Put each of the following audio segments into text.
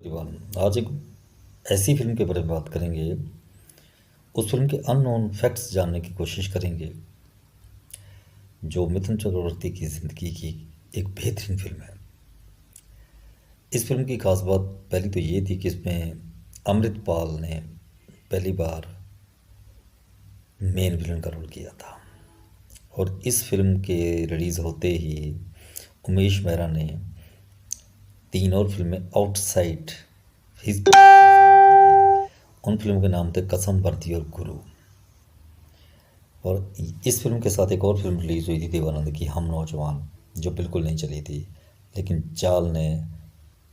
Everyone, आज एक ऐसी फिल्म के बारे में बात करेंगे। उस फिल्म के अननोन फैक्ट्स जानने की कोशिश करेंगे जो मिथुन चक्रवर्ती की ज़िंदगी की एक बेहतरीन फिल्म है। इस फिल्म की खास बात पहली तो ये थी कि इसमें अमृतपाल ने पहली बार मेन विलन का रोल किया था और इस फिल्म के रिलीज़ होते ही उमेश मेहरा ने 3 और फिल्में आउटसाइड हिज उन फिल्मों के नाम थे कसम, बरती और गुरु। और इस फिल्म के साथ एक और फिल्म रिलीज़ हुई थी देवानंद की, हम नौजवान, जो बिल्कुल नहीं चली थी, लेकिन चाल ने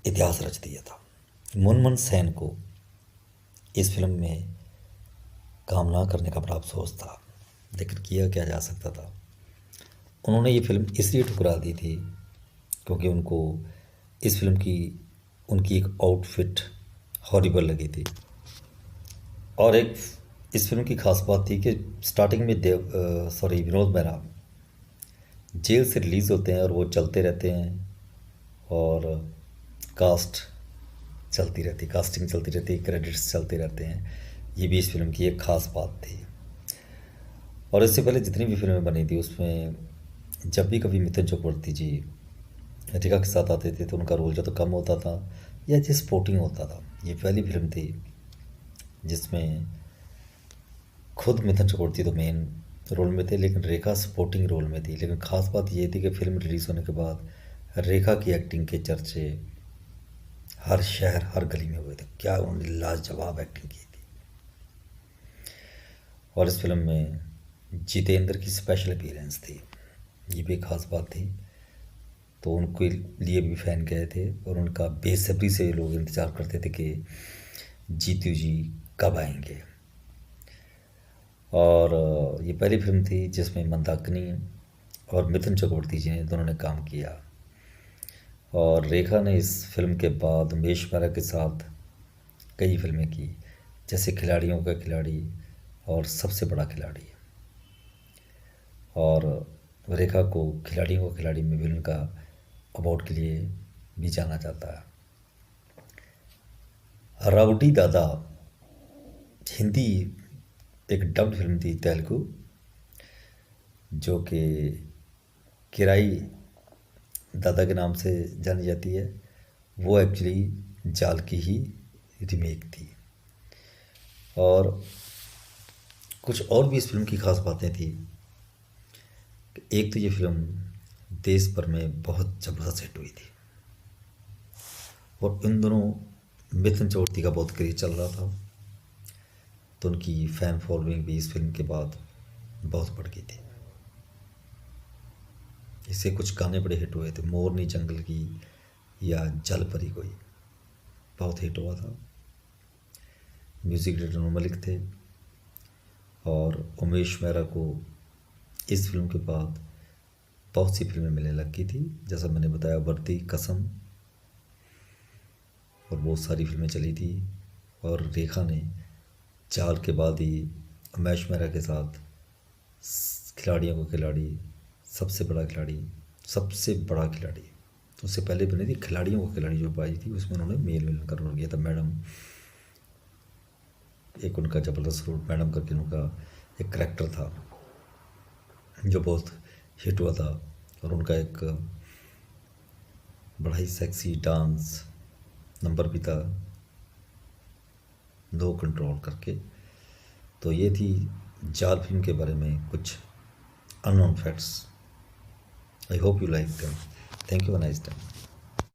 इतिहास रच दिया था। मुनमुन सेन को इस फिल्म में काम ना करने का बड़ा अफसोस था, लेकिन किया क्या जा सकता था। उन्होंने ये फिल्म इसलिए ठुकरा दी थी क्योंकि उनको इस फिल्म की उनकी एक आउटफिट हॉरिबल लगी थी। और एक इस फिल्म की खास बात थी कि स्टार्टिंग में विनोद मेहरा जेल से रिलीज़ होते हैं और वो चलते रहते हैं और कास्टिंग चलती रहती है, क्रेडिट्स चलते रहते हैं। ये भी इस फिल्म की एक ख़ास बात थी। और इससे पहले जितनी भी फिल्में बनी थी उसमें जब भी कभी मिथुन चक्रवर्ती जी रेखा के साथ आते थे तो उनका रोल जो तो कम होता था या जो सपोर्टिंग होता था। ये पहली फिल्म थी जिसमें खुद मिथुन चक्रवर्ती तो मेन रोल में थे लेकिन रेखा सपोर्टिंग रोल में थी। लेकिन ख़ास बात ये थी कि फिल्म रिलीज़ होने के बाद रेखा की एक्टिंग के चर्चे हर शहर हर गली में हुए थे। क्या उन्होंने लाजवाब एक्टिंग की थी। और इस फिल्म में जितेंद्र की स्पेशल अपीयरेंस थी, ये भी खास बात थी। तो उनके लिए भी फ़ैन गए थे और उनका बेसब्री से लोग इंतज़ार करते थे कि जीतू जी कब आएंगे। और ये पहली फिल्म थी जिसमें मंदाकिनी और मिथुन चक्रवर्ती जी ने दोनों ने काम किया। और रेखा ने इस फिल्म के बाद उमेश मेहरा के साथ कई फिल्में की, जैसे खिलाड़ियों का खिलाड़ी और सबसे बड़ा खिलाड़ी। और रेखा को खिलाड़ियों का खिलाड़ी में विलन का अवार्ड के लिए भी जाना जाता है। राउडी दादा हिंदी एक डब्ड फिल्म थी तेलुगु, जो कि किराई दादा के नाम से जानी जाती है। वो एक्चुअली जाल की ही रीमेक थी। और कुछ और भी इस फिल्म की खास बातें थी। एक तो ये फिल्म देश भर में बहुत ज़बरदस्त हिट हुई थी और इन दोनों मिथुन चक्रवर्ती का बहुत क्रेज चल रहा था, तो उनकी फ़ैन फॉलोइंग भी इस फिल्म के बाद बहुत बढ़ गई थी। इससे कुछ गाने बड़े हिट हुए थे, मोरनी जंगल की या जल परी कोई बहुत हिट हुआ था। म्यूज़िक डायरेक्टर मलिक थे। और उमेश मेहरा को इस फिल्म के बाद बहुत सी फिल्में मिलने लग गई थी, जैसा मैंने बताया, वर्दी, कसम और बहुत सारी फिल्में चली थी। और रेखा ने चाल के बाद ही उमेश मेहरा के साथ खिलाड़ियों को खिलाड़ी, सबसे बड़ा खिलाड़ी, तो उससे पहले बनी थी खिलाड़ियों को खिलाड़ी जो आई थी, उसमें उन्होंने मेल विलन का रोल किया था। मैडम, एक उनका ज़बरदस्त रोल मैडम करके उनका एक करैक्टर था जो बहुत हिट हुआ था। और उनका एक बड़ा ही सेक्सी डांस नंबर भी था, नो कंट्रोल करके। तो ये थी जाल फिल्म के बारे में कुछ unknown facts. I hope you like them. Thank you, nice time.